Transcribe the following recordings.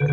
Is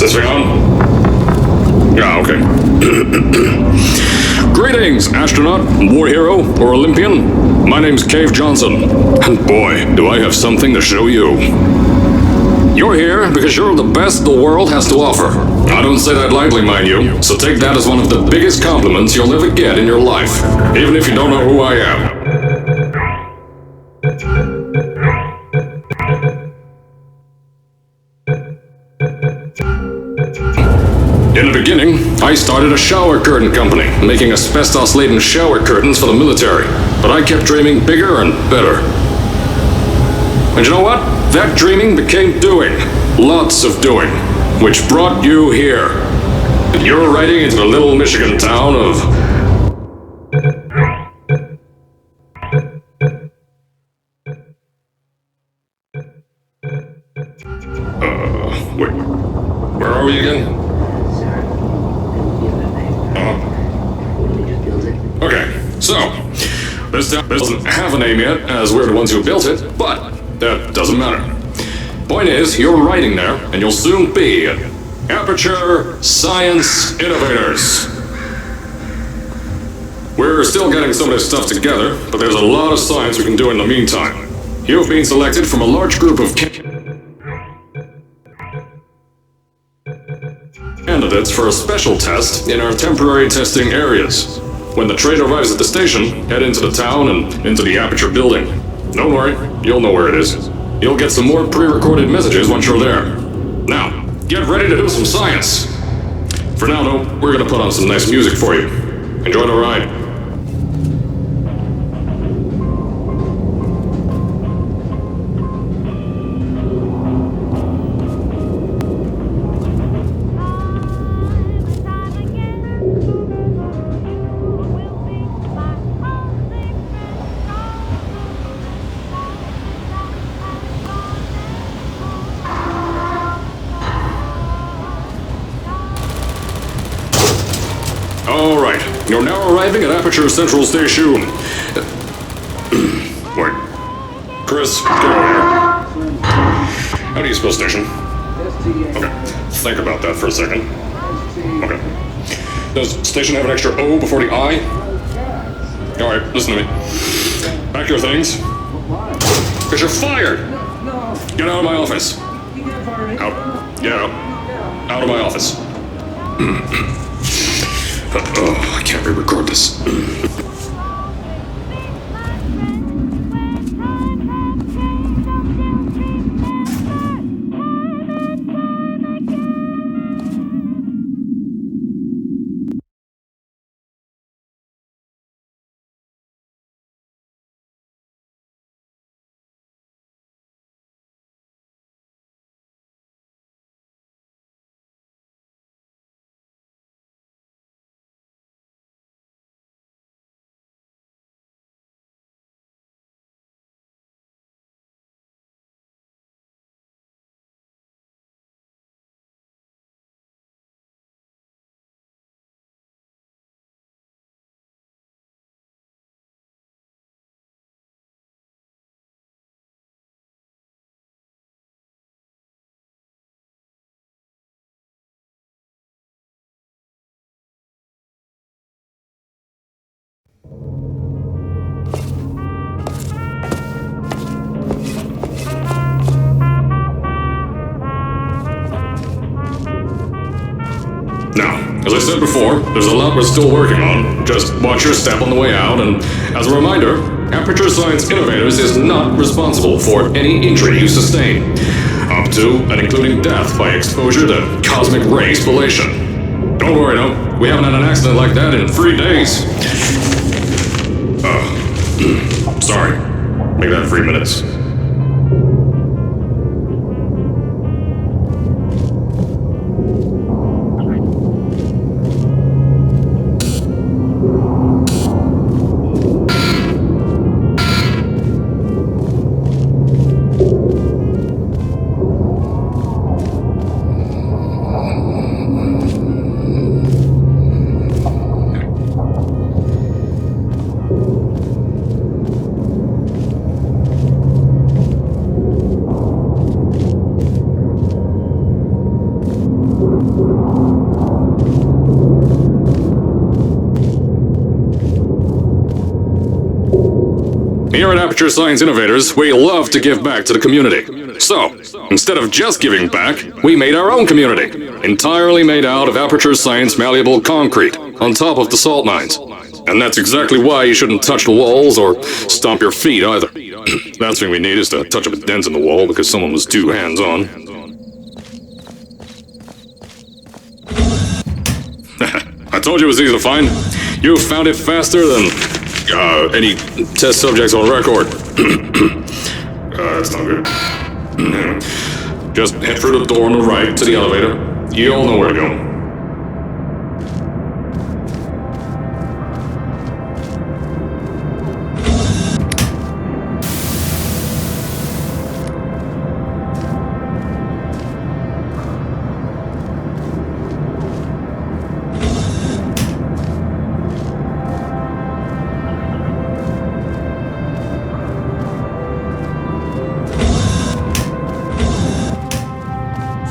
this thing on? Yeah, okay. Greetings, astronaut, war hero, or Olympian. My name's Cave Johnson, and boy, do I have something to show you. You're here because you're the best the world has to offer. I don't say that lightly, mind you, so take that as one of the biggest compliments you'll ever get in your life, even if you don't know who I am. In the beginning, I started a shower curtain company, making asbestos-laden shower curtains for the military. But I kept dreaming bigger and better. And you know what? That dreaming became doing. Lots of doing. Which brought you here. And you're riding into the little Michigan town of... wait. Where are we again? Okay, so, this town doesn't have a name yet, as we're the ones who built it, but that doesn't matter. Point is, you're riding there, and you'll soon be Aperture Science Innovators. We're still getting some of this stuff together, but there's a lot of science we can do in the meantime. You've been selected from a large group of candidates for a special test in our temporary testing areas. When the train arrives at the station, head into the town and into the Aperture building. Don't worry, you'll know where it is. You'll get some more pre-recorded messages once you're there. Now, get ready to do some science. For now, though, we're gonna put on some nice music for you. Enjoy the ride. Alright, you're now arriving at Aperture Central Station. Wait. Chris, get over here. How do you spell station? Okay, think about that for a second. Okay. Does station have an extra O before the I? Alright, listen to me. Pack your things. Because you're fired! Get out of my office. Out. Get out. Out of my office. Oh, I can't re-record this. Now, as I said before, there's a lot we're still working on. Just watch your step on the way out, and as a reminder, Aperture Science Innovators is not responsible for any injury you sustain, up to and including death by exposure to cosmic ray spallation. Don't worry, no, we haven't had an accident like that in 3 days. Sorry. Make that 3 minutes. Here at Aperture Science Innovators, we love to give back to the community. So, instead of just giving back, we made our own community, entirely made out of Aperture Science malleable concrete, on top of the salt mines. And that's exactly why you shouldn't touch the walls or stomp your feet either. Last thing we need is to touch up a dent in the wall because someone was too hands-on. I told you it was easy to find. You found it faster than any test subjects on record. That's not good. Just head through the door on the right to the elevator. You all know where to go.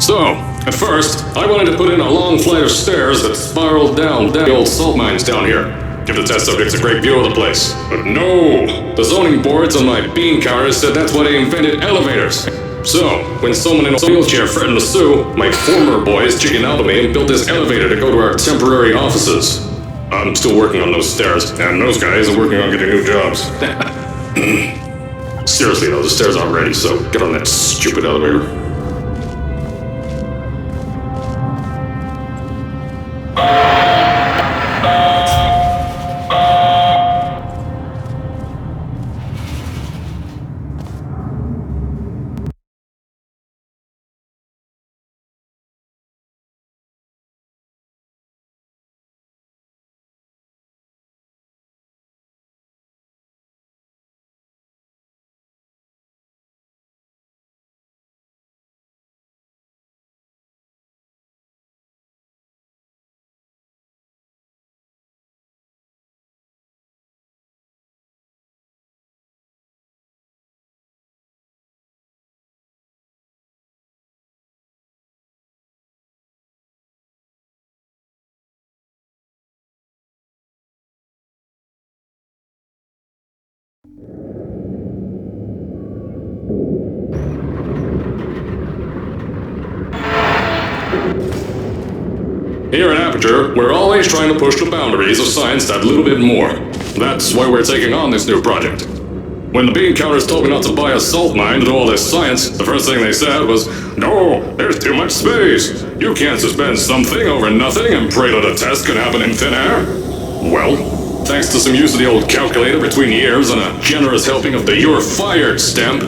So, at first, I wanted to put in a long flight of stairs that spiraled down the old salt mines down here. Give the test subjects a great view of the place. But no! The zoning boards on my bean counters said that's why they invented elevators. So, when someone in a wheelchair threatened to sue, my former boys chickened out of me and built this elevator to go to our temporary offices. I'm still working on those stairs, and those guys are working on getting new jobs. Seriously though, the stairs aren't ready, so get on that stupid elevator. Here at Aperture, we're always trying to push the boundaries of science that little bit more. That's why we're taking on this new project. When the bean counters told me not to buy a salt mine to do all this science, the first thing they said was, "No, there's too much space. You can't suspend something over nothing and pray that a test can happen in thin air." Well, thanks to some use of the old calculator between years and a generous helping of the "you're fired" stamp,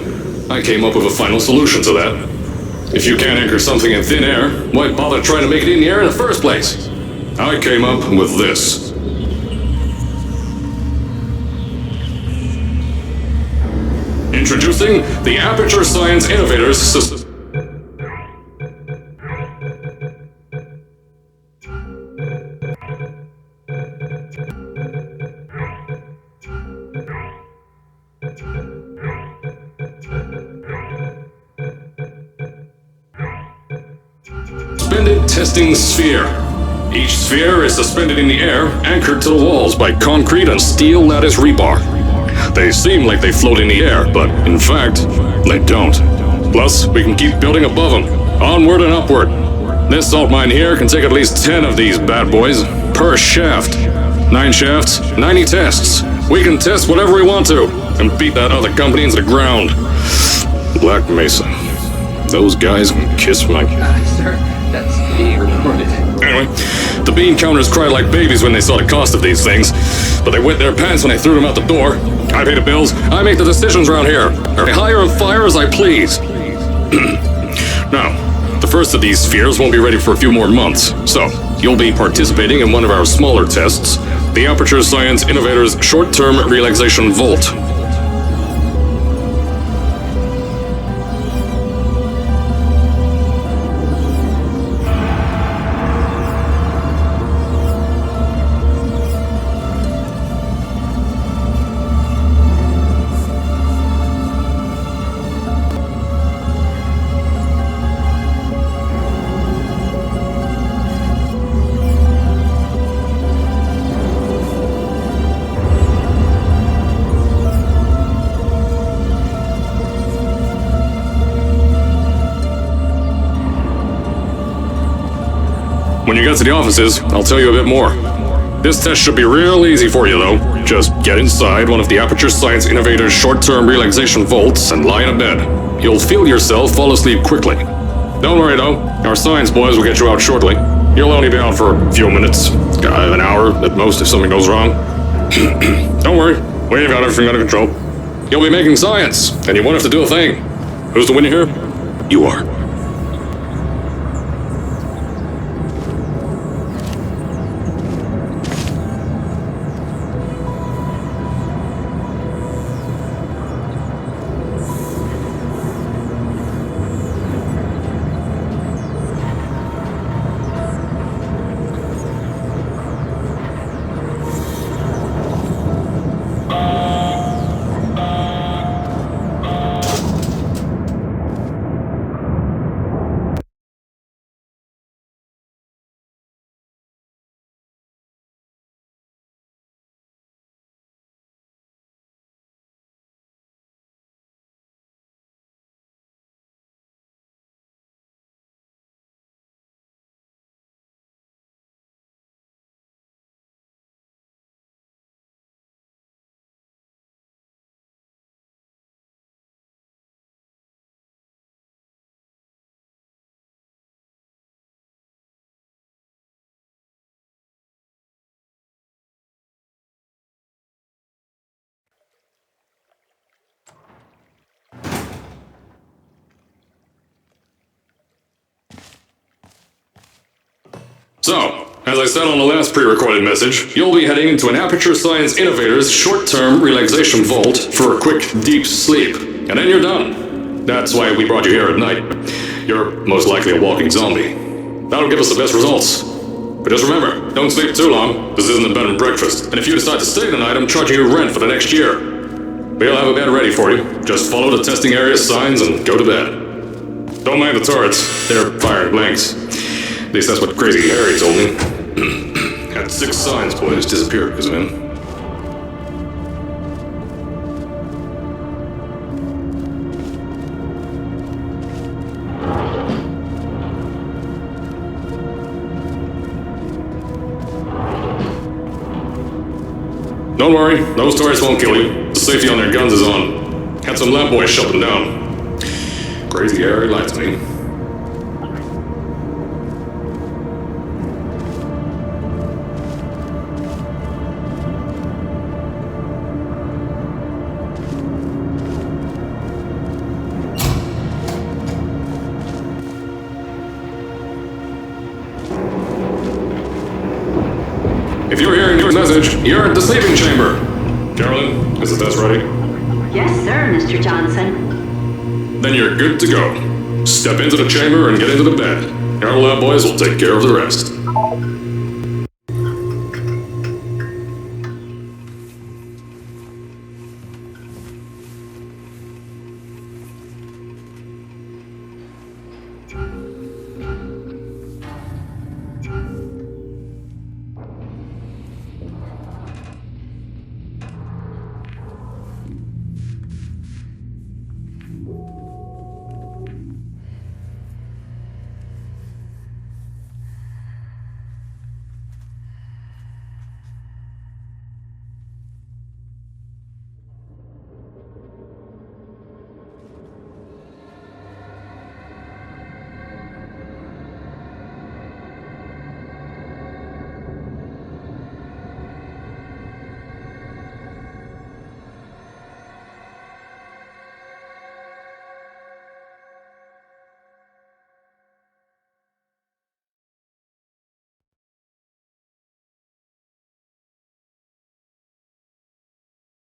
I came up with a final solution to that. If you can't anchor something in thin air, why bother trying to make it in the air in the first place? I came up with this. Introducing the Aperture Science Innovators System. Suspended testing sphere. Each sphere is suspended in the air, anchored to the walls by concrete and steel lattice rebar. They seem like they float in the air, but in fact, they don't. Plus, we can keep building above them, onward and upward. This salt mine here can take at least 10 of these bad boys per shaft. 9 shafts, 90 tests. We can test whatever we want to and beat that other company into the ground. Black Mesa. Those guys can kiss my... Sir, that's being recorded. Anyway, the bean counters cried like babies when they saw the cost of these things, but they wet their pants when I threw them out the door. I pay the bills, I make the decisions around here. I hire and fire as I please. Now, the first of these spheres won't be ready for a few more months, so you'll be participating in one of our smaller tests, the Aperture Science Innovators Short-Term Relaxation Volt. When you get to the offices, I'll tell you a bit more. This test should be real easy for you, though. Just get inside one of the Aperture Science Innovators short-term relaxation vaults and lie in a bed. You'll feel yourself fall asleep quickly. Don't worry, though. Our science boys will get you out shortly. You'll only be out for a few minutes. An hour at most if something goes wrong. Don't worry. We've got everything under control. You'll be making science, and you won't have to do a thing. Who's the winner here? You are. So, as I said on the last pre-recorded message, you'll be heading into an Aperture Science Innovators short-term relaxation vault for a quick, deep sleep. And then you're done. That's why we brought you here at night. You're most likely a walking zombie. That'll give us the best results. But just remember, don't sleep too long. This isn't a bed and breakfast. And if you decide to stay the night, I'm charging you rent for the next year. We'll have a bed ready for you. Just follow the testing area signs and go to bed. Don't mind the turrets. They're firing blanks. At least that's what Crazy Harry told me. Had 6 signs boys disappear because of him. Don't worry, those turrets won't kill you. The safety on their guns is on. Had some lab boys shut them down. Crazy Harry lied to me. If you're hearing your message, you're at the sleeping chamber. Carolyn, is the test ready? Yes, sir, Mr. Johnson. Then you're good to go. Step into the chamber and get into the bed. Our lab boys will take care of the rest.